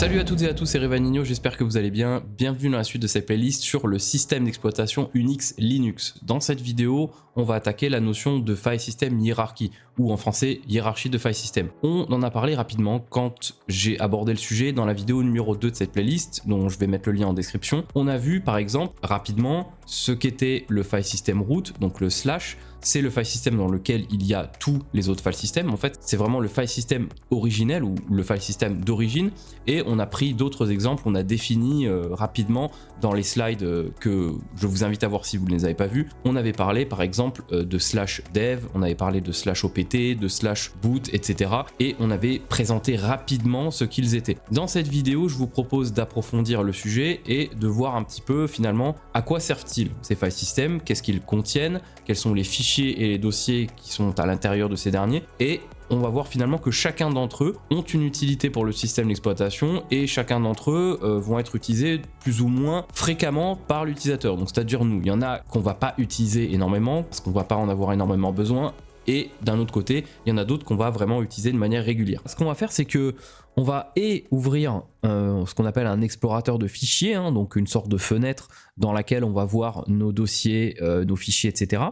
Salut à toutes et à tous, c'est Revanigno, j'espère que vous allez bien. Bienvenue dans la suite de cette playlist sur le système d'exploitation Unix Linux. Dans cette vidéo, on va attaquer la notion de file system hiérarchie, ou en français, hiérarchie de file system. On en a parlé rapidement quand j'ai abordé le sujet dans la vidéo numéro 2 de cette playlist, dont je vais mettre le lien en description. On a vu par exemple rapidement ce qu'était le file system root, donc le slash. C'est le file system dans lequel il y a tous les autres file systems. En fait, c'est vraiment le file system originel ou le file system d'origine. Et on a pris d'autres exemples, on a défini rapidement dans les slides que je vous invite à voir si vous ne les avez pas vus. On avait parlé par exemple de slash dev, on avait parlé de slash opt, de slash boot, etc. Et on avait présenté rapidement ce qu'ils étaient. Dans cette vidéo, je vous propose d'approfondir le sujet et de voir un petit peu finalement à quoi servent-ils ces file systems, qu'est-ce qu'ils contiennent, quels sont les fichiers et les dossiers qui sont à l'intérieur de ces derniers, et on va voir finalement que chacun d'entre eux ont une utilité pour le système d'exploitation et chacun d'entre eux vont être utilisés plus ou moins fréquemment par l'utilisateur. Donc c'est-à-dire nous, il y en a qu'on va pas utiliser énormément parce qu'on va pas en avoir énormément besoin, et d'un autre côté, il y en a d'autres qu'on va vraiment utiliser de manière régulière. Ce qu'on va faire, c'est que on va ouvrir ce qu'on appelle un explorateur de fichiers, donc une sorte de fenêtre dans laquelle on va voir nos dossiers, nos fichiers, etc.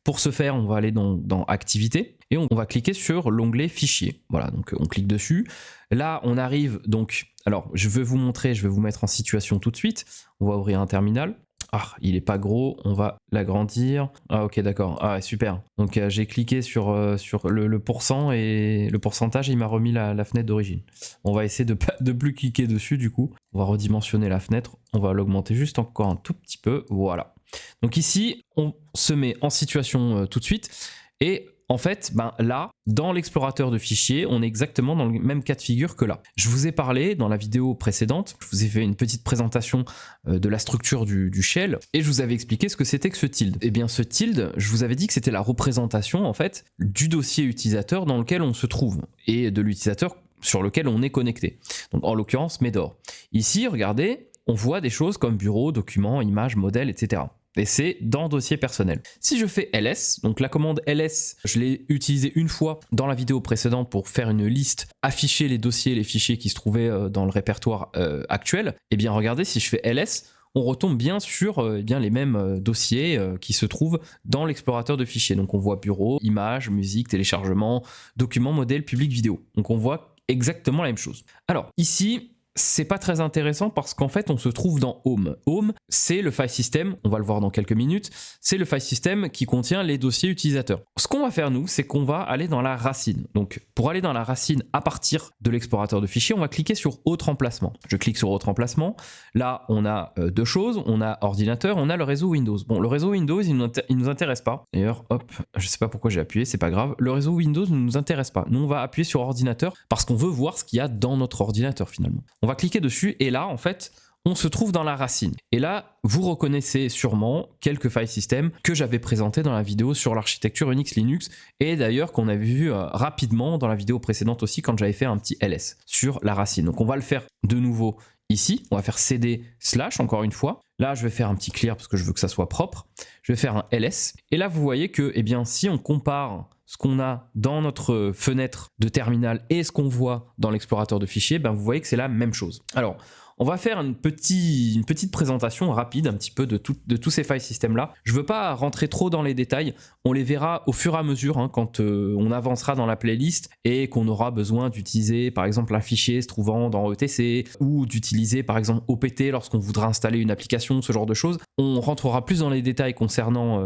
Pour ce faire, on va aller dans Activités et on va cliquer sur l'onglet Fichiers. Voilà, donc on clique dessus. Là, on arrive donc... Alors, je vais vous montrer, je vais vous mettre en situation tout de suite. On va ouvrir un terminal. Ah, il est pas gros, on va l'agrandir. Ah ok, d'accord, ah super. Donc j'ai cliqué sur le pourcent et le pourcentage, il m'a remis la fenêtre d'origine. On va essayer de plus cliquer dessus du coup. On va redimensionner la fenêtre, on va l'augmenter juste encore un tout petit peu, voilà. Donc ici, on se met en situation tout de suite et... En fait, là, dans l'explorateur de fichiers, on est exactement dans le même cas de figure que là. Je vous ai parlé dans la vidéo précédente, je vous ai fait une petite présentation de la structure du shell et je vous avais expliqué ce que c'était que ce tilde. Et bien ce tilde, je vous avais dit que c'était la représentation en fait du dossier utilisateur dans lequel on se trouve et de l'utilisateur sur lequel on est connecté. Donc en l'occurrence Medor. Ici, regardez, on voit des choses comme bureau, documents, images, modèles, etc. Et c'est dans dossier personnel. Si je fais ls, donc la commande ls, je l'ai utilisée une fois dans la vidéo précédente pour faire une liste, afficher les dossiers, les fichiers qui se trouvaient dans le répertoire actuel, et bien regardez, si je fais ls, on retombe bien sur les mêmes dossiers qui se trouvent dans l'explorateur de fichiers. Donc on voit bureau, images, musique, téléchargement, documents, modèles, public, vidéo. Donc on voit exactement la même chose. Alors ici, c'est pas très intéressant parce qu'en fait on se trouve dans Home. Home, c'est le file system, on va le voir dans quelques minutes, c'est le file system qui contient les dossiers utilisateurs. Ce qu'on va faire nous, c'est qu'on va aller dans la racine. Donc pour aller dans la racine à partir de l'explorateur de fichiers, on va cliquer sur Autre emplacement. Je clique sur Autre emplacement. Là, on a deux choses, on a ordinateur, on a le réseau Windows. Bon, le réseau Windows, il nous intéresse pas. D'ailleurs, hop, je sais pas pourquoi j'ai appuyé, c'est pas grave. Le réseau Windows ne nous intéresse pas. Nous, on va appuyer sur ordinateur parce qu'on veut voir ce qu'il y a dans notre ordinateur finalement. On va cliquer dessus et là, en fait, on se trouve dans la racine. Et là, vous reconnaissez sûrement quelques file systems que j'avais présentés dans la vidéo sur l'architecture Unix Linux et d'ailleurs qu'on avait vu rapidement dans la vidéo précédente aussi quand j'avais fait un petit ls sur la racine. Donc on va le faire de nouveau ici. On va faire cd slash encore une fois. Là, je vais faire un petit clear parce que je veux que ça soit propre. Je vais faire un ls. Et là, vous voyez que si on compare ce qu'on a dans notre fenêtre de terminal et ce qu'on voit dans l'explorateur de fichiers, vous voyez que c'est la même chose. Alors, on va faire une petite présentation rapide un petit peu de tous ces file systems là. Je ne veux pas rentrer trop dans les détails, on les verra au fur et à mesure quand on avancera dans la playlist et qu'on aura besoin d'utiliser par exemple un fichier se trouvant dans ETC ou d'utiliser par exemple OPT lorsqu'on voudra installer une application, ce genre de choses. On rentrera plus dans les détails concernant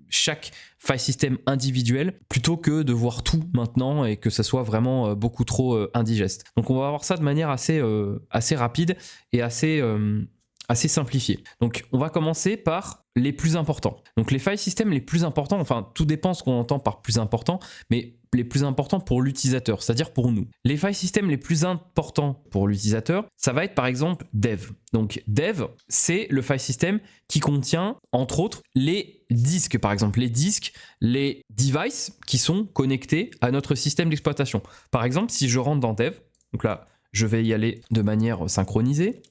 chaque file system individuel plutôt que de voir tout maintenant et que ça soit vraiment beaucoup trop indigeste. Donc on va voir ça de manière assez rapide et assez simplifiée. Donc on va commencer par les plus importants. Donc les file systems les plus importants, enfin tout dépend ce qu'on entend par plus important, mais les plus importants pour l'utilisateur, c'est-à-dire pour nous. Les file systems les plus importants pour l'utilisateur, ça va être par exemple dev. Donc dev, c'est le file system qui contient entre autres les disques, par exemple les disques, les devices qui sont connectés à notre système d'exploitation. Par exemple, si je rentre dans dev, donc là je vais y aller de manière synchronisée.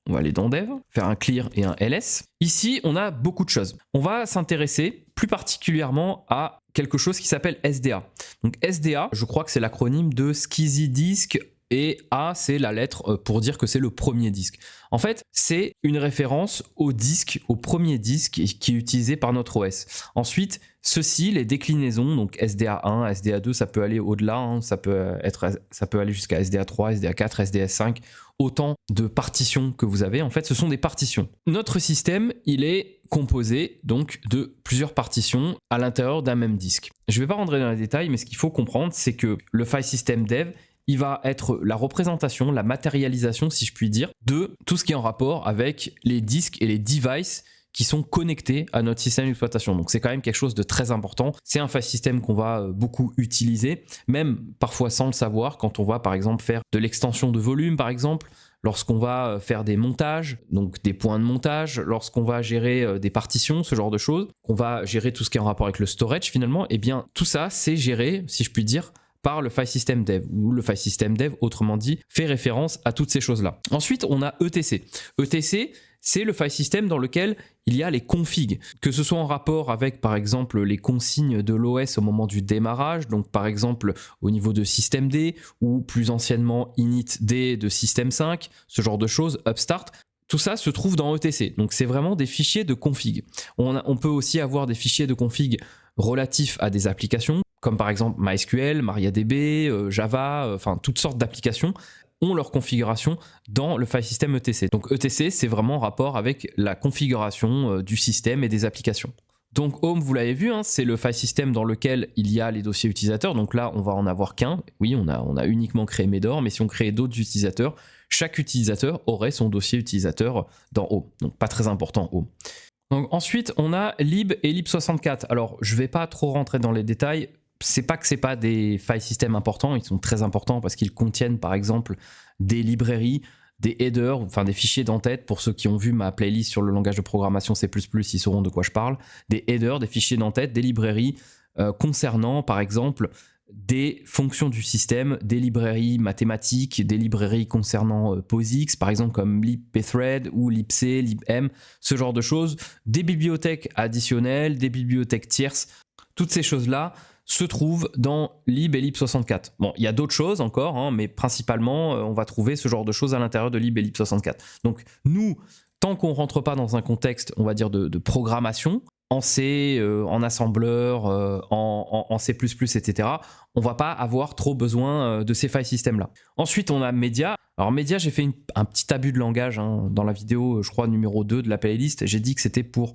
On va aller dans Dev, faire un clear et un ls. Ici, on a beaucoup de choses. On va s'intéresser plus particulièrement à quelque chose qui s'appelle SDA. Donc SDA, je crois que c'est l'acronyme de SCSI Disk et A, c'est la lettre pour dire que c'est le premier disque. En fait, c'est une référence au disque, au premier disque qui est utilisé par notre OS. Ensuite, ceci, les déclinaisons, donc SDA1, SDA2, ça peut aller au-delà, hein, ça peut aller jusqu'à SDA3, SDA4, SDA5, autant de partitions que vous avez. En fait, ce sont des partitions. Notre système, il est composé donc de plusieurs partitions à l'intérieur d'un même disque. Je ne vais pas rentrer dans les détails, mais ce qu'il faut comprendre, c'est que le file system dev, il va être la représentation, la matérialisation, si je puis dire, de tout ce qui est en rapport avec les disques et les devices qui sont connectés à notre système d'exploitation. Donc c'est quand même quelque chose de très important. C'est un file system qu'on va beaucoup utiliser, même parfois sans le savoir, quand on va par exemple faire de l'extension de volume par exemple, lorsqu'on va faire des montages, donc des points de montage, lorsqu'on va gérer des partitions, ce genre de choses, qu'on va gérer tout ce qui est en rapport avec le storage finalement, et bien tout ça c'est géré, si je puis dire, par le file system dev, ou le file system dev, autrement dit, fait référence à toutes ces choses-là. Ensuite, on a ETC. ETC, c'est le file system dans lequel il y a les configs, que ce soit en rapport avec, par exemple, les consignes de l'OS au moment du démarrage, donc par exemple au niveau de systemd, ou plus anciennement initd de system 5, ce genre de choses, upstart. Tout ça se trouve dans ETC, donc c'est vraiment des fichiers de config. On peut aussi avoir des fichiers de config relatifs à des applications, comme par exemple MySQL, MariaDB, Java, enfin toutes sortes d'applications ont leur configuration dans le file system ETC. Donc ETC, c'est vraiment en rapport avec la configuration du système et des applications. Donc Home, vous l'avez vu, hein, c'est le file system dans lequel il y a les dossiers utilisateurs. Donc là, on va en avoir qu'un. Oui, on a uniquement créé Medor, mais si on créait d'autres utilisateurs, chaque utilisateur aurait son dossier utilisateur dans Home. Donc pas très important, Home. Donc ensuite, on a lib et lib64. Alors, je ne vais pas trop rentrer dans les détails. C'est pas que c'est pas des file systems importants, ils sont très importants parce qu'ils contiennent par exemple des librairies, des headers, enfin des fichiers d'entête. Pour ceux qui ont vu ma playlist sur le langage de programmation C++, ils sauront de quoi je parle. Des headers, des fichiers d'entête, des librairies concernant par exemple des fonctions du système, des librairies mathématiques, des librairies concernant POSIX, par exemple comme libpthread ou libc, libm, ce genre de choses, des bibliothèques additionnelles, des bibliothèques tierces, toutes ces choses-là se trouvent dans lib et lib64. Bon, il y a d'autres choses encore, hein, mais principalement, on va trouver ce genre de choses à l'intérieur de lib et lib64. Donc nous, tant qu'on ne rentre pas dans un contexte, on va dire, de programmation, en C, en assembleur, en C++, etc., on va pas avoir trop besoin de ces file systems-là. Ensuite, on a Media. Alors Media, j'ai fait un petit abus de langage hein, dans la vidéo, je crois, numéro 2 de la playlist. J'ai dit que c'était pour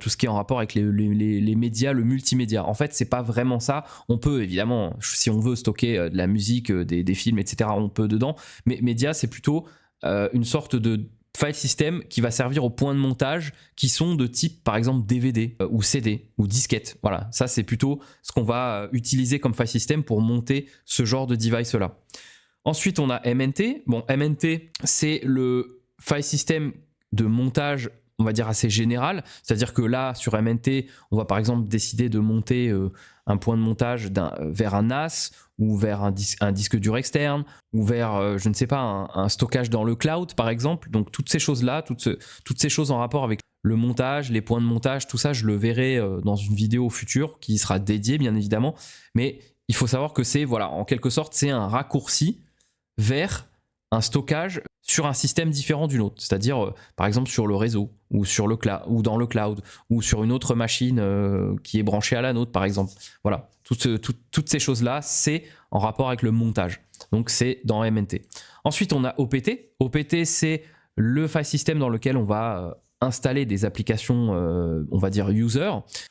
tout ce qui est en rapport avec les médias, le multimédia. En fait, c'est pas vraiment ça. On peut, évidemment, si on veut stocker de la musique, des films, etc., on peut dedans. Mais Media, c'est plutôt une sorte de file system qui va servir aux points de montage qui sont de type par exemple DVD ou CD ou disquette. Voilà, ça c'est plutôt ce qu'on va utiliser comme file system pour monter ce genre de device là. Ensuite on a MNT. Bon, MNT c'est le file system de montage, on va dire assez général, c'est-à-dire que là sur MNT on va par exemple décider de monter un point de montage vers un NAS ou vers un disque dur externe ou vers je ne sais pas un stockage dans le cloud par exemple. Donc toutes ces choses là, toutes ces choses en rapport avec le montage, les points de montage, tout ça je le verrai dans une vidéo future qui sera dédiée bien évidemment, mais il faut savoir que c'est voilà, en quelque sorte c'est un raccourci vers un stockage sur un système différent d'une autre, c'est-à-dire par exemple sur le réseau ou sur le ou dans le cloud ou sur une autre machine qui est branchée à la nôtre par exemple. Voilà, toutes ces choses-là, c'est en rapport avec le montage. Donc c'est dans MNT. Ensuite, on a OPT. OPT, c'est le file system dans lequel on va installer des applications, on va dire user.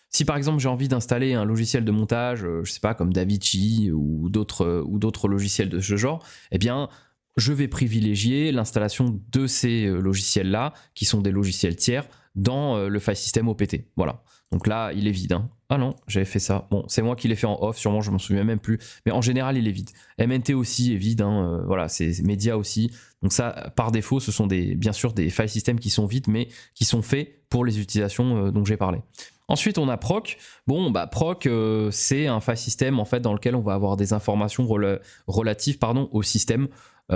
Si par exemple j'ai envie d'installer un logiciel de montage, je sais pas, comme DaVinci ou d'autres logiciels de ce genre, eh bien je vais privilégier l'installation de ces logiciels-là, qui sont des logiciels tiers, dans le file system OPT. Voilà. Donc là, il est vide. Hein. Ah non, j'avais fait ça. Bon, c'est moi qui l'ai fait en off, sûrement, je m'en souviens même plus. Mais en général, il est vide. MNT aussi est vide. Hein. Voilà, c'est Media aussi. Donc ça, par défaut, ce sont bien sûr des file systems qui sont vides, mais qui sont faits pour les utilisations dont j'ai parlé. Ensuite, on a proc. Bon, bah proc, c'est un file system en fait dans lequel on va avoir des informations relatives au système.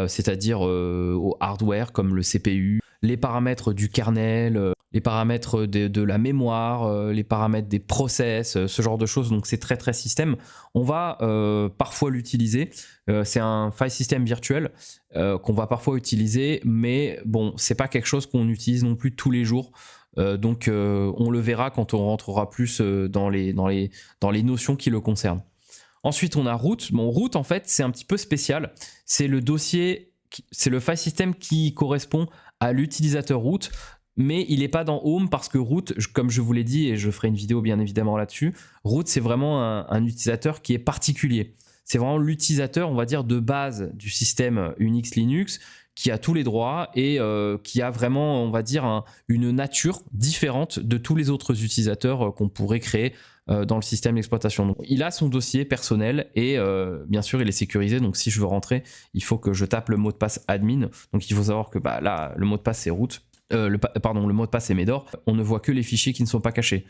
C'est-à-dire au hardware comme le CPU, les paramètres du kernel, les paramètres de la mémoire, les paramètres des process, ce genre de choses. Donc c'est très très système. On va parfois l'utiliser. C'est un file system virtuel qu'on va parfois utiliser, mais bon, c'est pas quelque chose qu'on utilise non plus tous les jours. Donc on le verra quand on rentrera plus dans les notions qui le concernent. Ensuite, on a root. Bon, root, en fait, c'est un petit peu spécial. C'est le dossier, c'est le file system qui correspond à l'utilisateur root, mais il n'est pas dans home parce que root, comme je vous l'ai dit, et je ferai une vidéo bien évidemment là-dessus, root, c'est vraiment un utilisateur qui est particulier. C'est vraiment l'utilisateur, on va dire, de base du système Unix Linux qui a tous les droits et qui a vraiment, on va dire, une nature différente de tous les autres utilisateurs qu'on pourrait créer dans le système d'exploitation. Donc, il a son dossier personnel et bien sûr il est sécurisé, donc si je veux rentrer il faut que je tape le mot de passe admin. Donc il faut savoir que là le mot de passe c'est root, le mot de passe est Medor, on ne voit que les fichiers qui ne sont pas cachés.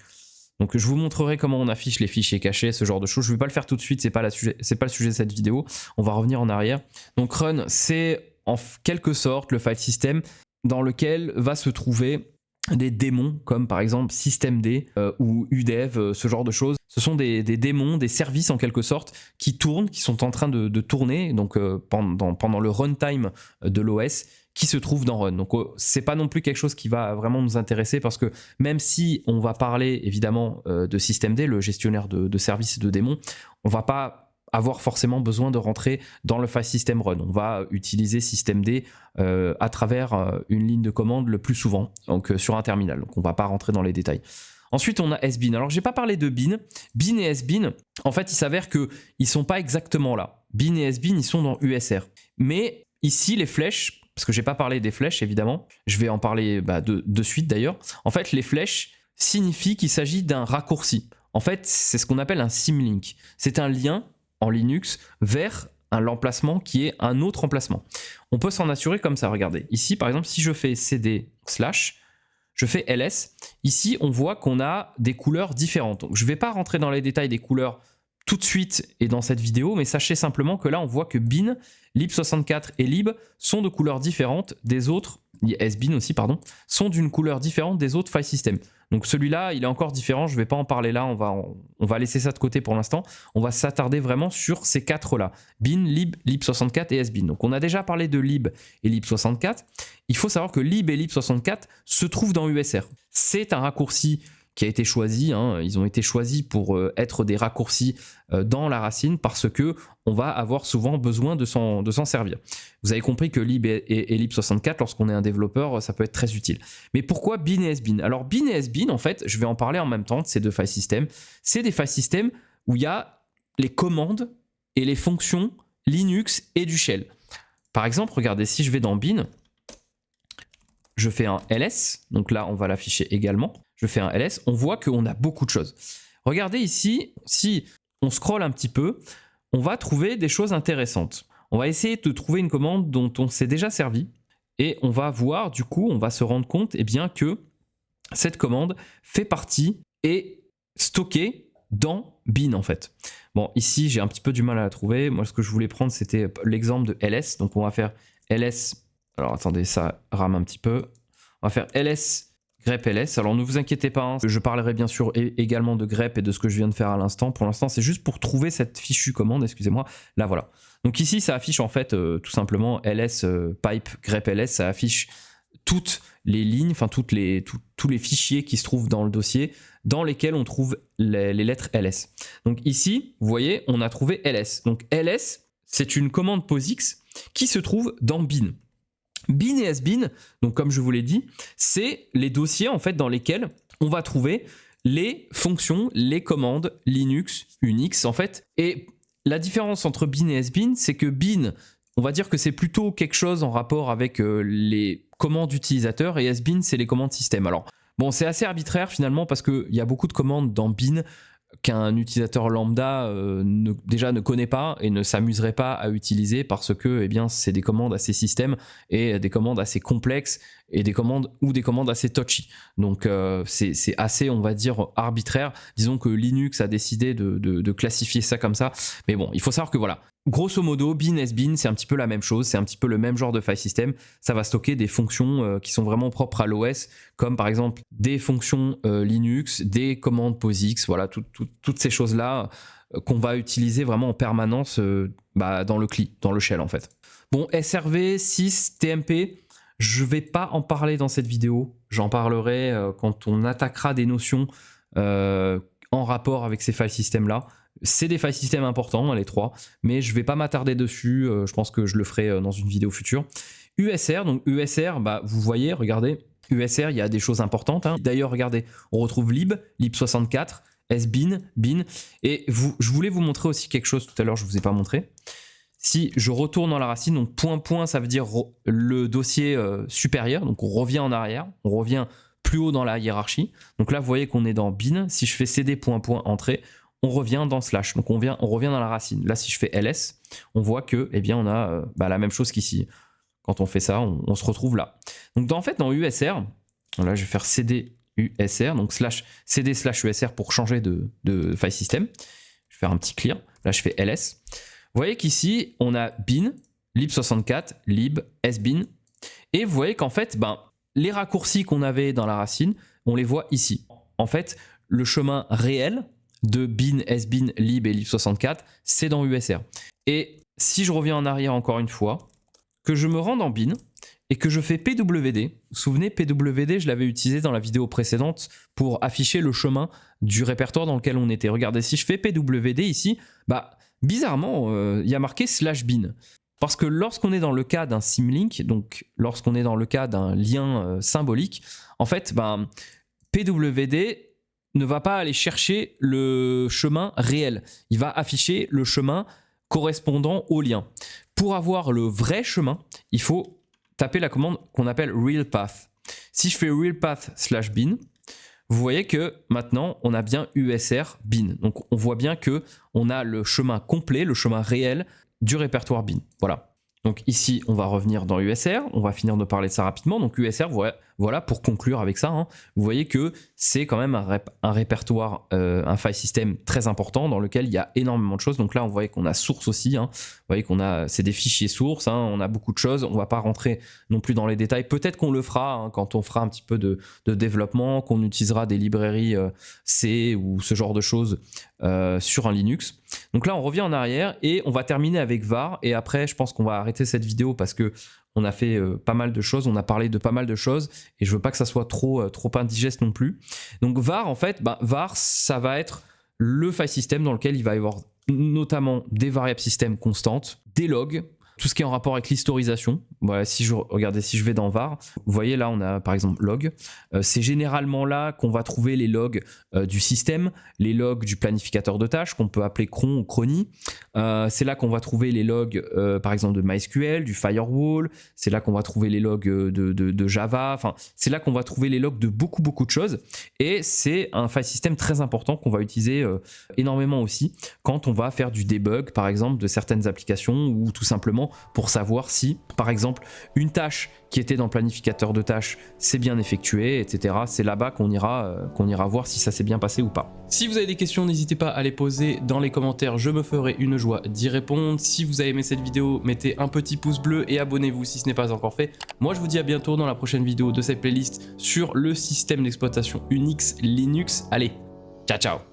Donc je vous montrerai comment on affiche les fichiers cachés, ce genre de choses. Je ne vais pas le faire tout de suite, c'est pas le sujet de cette vidéo, on va revenir en arrière. Donc run, c'est en quelque sorte le file system dans lequel va se trouver des démons comme par exemple systemd ou udev, ce genre de choses. Ce sont des démons, des services en quelque sorte qui tournent, qui sont en train de tourner donc pendant le runtime de l'OS qui se trouve dans run. Donc c'est pas non plus quelque chose qui va vraiment nous intéresser parce que même si on va parler évidemment de systemd, le gestionnaire de services et de démons, on va pas avoir forcément besoin de rentrer dans le file system run. On va utiliser systemd à travers une ligne de commande le plus souvent, donc sur un terminal. Donc on va pas rentrer dans les détails. Ensuite, on a sbin. Alors, j'ai pas parlé de bin. Bin et sbin, en fait, il s'avère qu'ils sont pas exactement là. Bin et sbin, ils sont dans USR. Mais ici, les flèches, parce que j'ai pas parlé des flèches, évidemment, je vais en parler de suite d'ailleurs. En fait, les flèches signifient qu'il s'agit d'un raccourci. En fait, c'est ce qu'on appelle un symlink. C'est un lien en Linux vers l'emplacement qui est un autre emplacement. On peut s'en assurer comme ça, regardez. Ici, par exemple, si je fais cd/, je fais ls, ici, on voit qu'on a des couleurs différentes. Donc, je ne vais pas rentrer dans les détails des couleurs tout de suite et dans cette vidéo, mais sachez simplement que là, on voit que bin, lib64 et lib sont de couleurs différentes des autres, sbin aussi, pardon, sont d'une couleur différente des autres file system. Donc celui-là, il est encore différent, je ne vais pas en parler là, on va laisser ça de côté pour l'instant. On va s'attarder vraiment sur ces quatre-là, bin, lib, lib64 et sbin. Donc on a déjà parlé de lib et lib64. Il faut savoir que lib et lib64 se trouvent dans USR. C'est un raccourci qui a été choisi, ils ont été choisis pour être des raccourcis dans la racine parce que on va avoir souvent besoin de s'en servir. Vous avez compris que lib et lib64, lorsqu'on est un développeur, ça peut être très utile. Mais pourquoi bin et sbin? Alors bin et sbin, en fait, je vais en parler en même temps de ces deux file systems. C'est des file systems où il y a les commandes et les fonctions Linux et du shell. Par exemple, regardez, si je vais dans bin, je fais un ls, donc là on va l'afficher également. Je fais un ls, on voit qu'on a beaucoup de choses. Regardez ici, si on scrolle un petit peu, on va trouver des choses intéressantes. On va essayer de trouver une commande dont on s'est déjà servi et on va voir, du coup, on va se rendre compte bien, que cette commande fait partie et stockée dans bin en fait. Bon, ici j'ai un petit peu du mal à la trouver. Moi, ce que je voulais prendre, c'était l'exemple de ls. Donc on va faire ls. Alors attendez, ça rame un petit peu. On va faire ls grep ls. Alors ne vous inquiétez pas, je parlerai bien sûr également de grep et de ce que je viens de faire à l'instant. Pour l'instant, c'est juste pour trouver cette fichue commande, excusez-moi. Là voilà. Donc ici, ça affiche en fait tout simplement ls pipe grep ls. Ça affiche toutes les lignes, enfin tous les fichiers qui se trouvent dans le dossier dans lesquels on trouve les lettres ls. Donc ici, vous voyez, on a trouvé ls. Donc ls, c'est une commande POSIX qui se trouve dans bin. Bin et sbin, donc comme je vous l'ai dit, c'est les dossiers en fait dans lesquels on va trouver les fonctions, les commandes Linux, Unix en fait. Et la différence entre bin et sbin, c'est que bin, on va dire que c'est plutôt quelque chose en rapport avec les commandes utilisateurs et sbin, c'est les commandes système. Alors bon, c'est assez arbitraire finalement parce qu'il y a beaucoup de commandes dans bin qu'un utilisateur lambda déjà ne connaît pas et ne s'amuserait pas à utiliser parce que c'est des commandes assez système et des commandes assez complexes et des commandes assez touchy. Donc c'est assez, on va dire, arbitraire. Disons que Linux a décidé de classifier ça comme ça. Mais bon, il faut savoir que voilà, Grosso modo, bin, sbin, c'est un petit peu la même chose, c'est un petit peu le même genre de file system. Ça va stocker des fonctions qui sont vraiment propres à l'OS, comme par exemple des fonctions Linux, des commandes POSIX, voilà, toutes ces choses-là qu'on va utiliser vraiment en permanence dans le CLI, dans le shell en fait. Bon, SRV, 6, TMP, je vais pas en parler dans cette vidéo, j'en parlerai quand on attaquera des notions en rapport avec ces file systems-là. C'est des file systems importants, les trois, mais je vais pas m'attarder dessus, je pense que je le ferai dans une vidéo future. USR, donc USR, vous voyez, regardez, USR, il y a des choses importantes. Hein. D'ailleurs, regardez, on retrouve lib64, sbin, bin, et je voulais vous montrer aussi quelque chose tout à l'heure, je vous ai pas montré. Si je retourne dans la racine, donc point, ça veut dire le dossier supérieur, donc on revient en arrière, on revient plus haut dans la hiérarchie. Donc là, vous voyez qu'on est dans bin. Si je fais cd entrée, on revient dans slash, donc on revient dans la racine. Là, si je fais ls, on voit que, eh bien, on a la même chose qu'ici. Quand on fait ça, on se retrouve là. Donc en fait, dans USR, là, je vais faire cd USR, donc cd / USR pour changer de file system. Je vais faire un petit clear. Là, je fais ls. Vous voyez qu'ici, on a bin, lib64, lib, sbin. Et vous voyez qu'en fait, les raccourcis qu'on avait dans la racine, on les voit ici. En fait, le chemin réel de bin, sbin, lib et lib64, c'est dans USR. Et si je reviens en arrière encore une fois, que je me rends dans bin et que je fais pwd, vous vous souvenez, pwd, je l'avais utilisé dans la vidéo précédente pour afficher le chemin du répertoire dans lequel on était. Regardez, si je fais pwd ici, bizarrement, il y a marqué /bin. Parce que lorsqu'on est dans le cas d'un symlink, donc lorsqu'on est dans le cas d'un lien symbolique, en fait, pwd ne va pas aller chercher le chemin réel. Il va afficher le chemin correspondant au lien. Pour avoir le vrai chemin, il faut taper la commande qu'on appelle realpath. Si je fais realpath /bin, vous voyez que maintenant, on a bien USR bin. Donc, on voit bien que on a le chemin complet, le chemin réel du répertoire bin. Voilà. Donc ici, on va revenir dans USR. On va finir de parler de ça rapidement. Donc USR, voilà, pour conclure avec ça, hein, vous voyez que c'est quand même un répertoire, un file system très important dans lequel il y a énormément de choses. Donc là, on voit qu'on a source aussi. Hein. Vous voyez qu'on a, c'est des fichiers sources. Hein, on a beaucoup de choses. On ne va pas rentrer non plus dans les détails. Peut-être qu'on le fera hein, quand on fera un petit peu de développement, qu'on utilisera des librairies C ou ce genre de choses sur un Linux. Donc là, on revient en arrière et on va terminer avec var. Et après, je pense qu'on va arrêter cette vidéo parce que on a fait pas mal de choses, on a parlé de pas mal de choses et je veux pas que ça soit trop indigeste non plus. Donc var, en fait, var, ça va être le file system dans lequel il va y avoir notamment des variables système constantes, des logs, tout ce qui est en rapport avec l'historisation. Voilà, si je vais dans var, vous voyez là on a par exemple log. C'est généralement là qu'on va trouver les logs du système, les logs du planificateur de tâches qu'on peut appeler cron ou chrony. C'est là qu'on va trouver les logs par exemple de MySQL, du firewall. C'est là qu'on va trouver les logs de Java. Enfin, c'est là qu'on va trouver les logs de beaucoup de choses. Et c'est un file system très important qu'on va utiliser énormément aussi quand on va faire du debug par exemple de certaines applications ou tout simplement pour savoir si, par exemple, une tâche qui était dans le planificateur de tâches s'est bien effectuée, etc. C'est là-bas qu'on ira voir si ça s'est bien passé ou pas. Si vous avez des questions, n'hésitez pas à les poser dans les commentaires, je me ferai une joie d'y répondre. Si vous avez aimé cette vidéo, mettez un petit pouce bleu et abonnez-vous si ce n'est pas encore fait. Moi, je vous dis à bientôt dans la prochaine vidéo de cette playlist sur le système d'exploitation Unix Linux. Allez, ciao ciao!